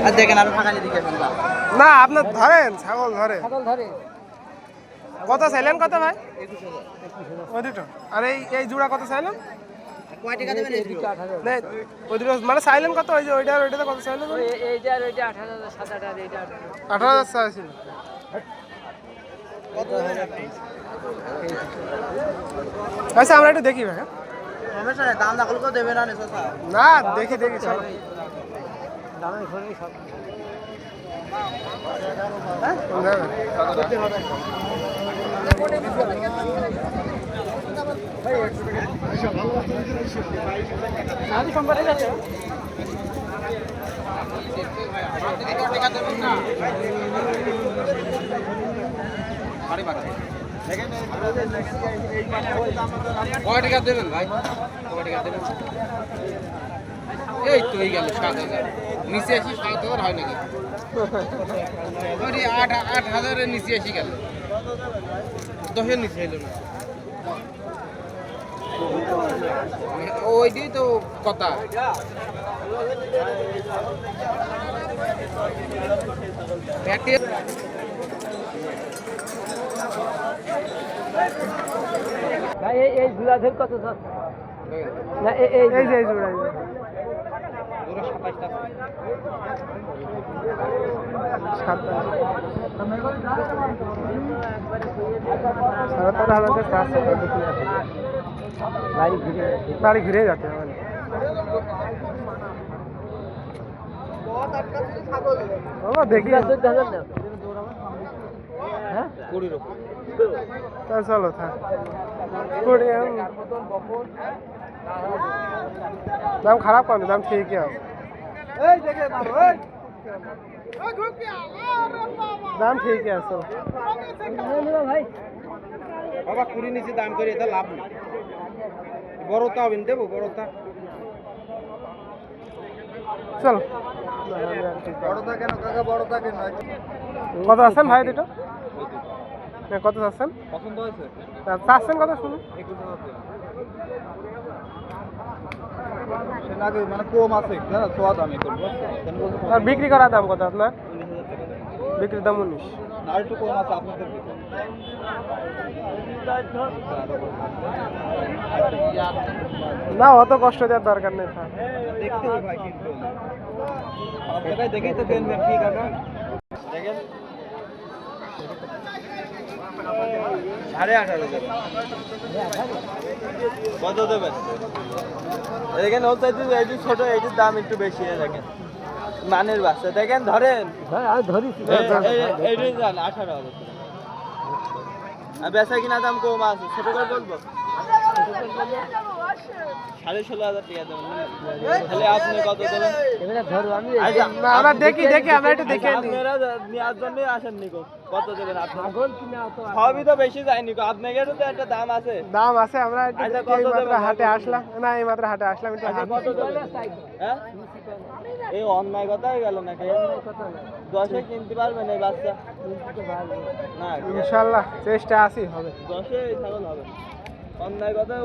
আর দেখেন আর ফাঁকা দিকে না আপনার ধরেন ছাগল ধরে কত চাইলেন কত ভাই? ওই দুটো আর এই জোড়া কত চাইলেন? কয় টাকা দেবেন? ওই দুটো মানে চাইলেন কত? ওই যে ওইটাতে কত চাইলেন? 18,000 চাইছিল। আচ্ছা আমরা একটু দেখি ভাই। সমস্যা নেই, দাম দাখল করে দেবে না না দেখি চলো। কয় টাকা দেবেন ভাই? কয় টাকা দেবেন? এই তো এই গেল 7,000 নিচে আসি 7,000 হয় নাকি? 8,000-এর নিচে আসি গেল, 10-এর নিচে এলো না। ওইটাই তো কথা। ভাই এই জুড়াধের কত না এই যে জোড়া বাড়ি ঘিরে যাচ্ছে দেখি চলো দাম খারাপ কম দাম ঠিকই আছে দাম ঠিকই আছে ভাই বাবা 20 নিচে দাম করে এটা লাভ নেই। বড়টা হবেন দেবো বড়টা। চলো বড়টা কেন কাকা? বড়টা কেন? কত আছেন ভাই দুটো? কত চাচ্ছেন? পছন্দ হয়েছে? চাচ্ছেন কত শুনুন? মানে কম আছে না, ছোয়া দামে করবো। আর বিক্রি করার দাম কত আপনার? বিক্রির দাম 19। আর একটু কম আছে আপনাদের না অত কষ্ট দেওয়ার দরকার নেই। দেখতে হবে ভাই, কিন্তু আপনাদের দেখেই তো কিনবেন কি কাকা? দেখেন 18,500 কত দেবেন? দেখেন ও চাইতে এই ছোট, এইটির দাম একটু বেশি। দেখেন মানের বাচ্চা, দেখেন ধরেন ধরি এইটি যান 18,000। আর বেচা কিনা দাম কম আছে, ছোট করে বলবো 16,500 টাকা দেবেন। তাহলে আপনি কত দেবেন? আমরা দেখি আমরা একটু দেখে নিই। আপনারা নেওয়ার জন্য আসেন নিকো, কত দেবেন আপনি? সবই তো বেশি যায় নিকো, আপনাদের তো একটা দাম আছে। দাম আছে, আমরা একটু আচ্ছা, দেখি, কত এইমাত্র দেবেন? হাটে আসলাম না, এইমাত্র হাটে আসলাম একটু আচ্ছা, হাট কত দেবেন? হ্যাঁ এই অন্যায় কথা হয়ে গেল নাকি? 10-এ কিনতে পারবেন এই বাচ্চা? না ইনশাল্লাহ চেষ্টা আছি হবে। 10-এ ছাগল হবে, অন্যায় কথা।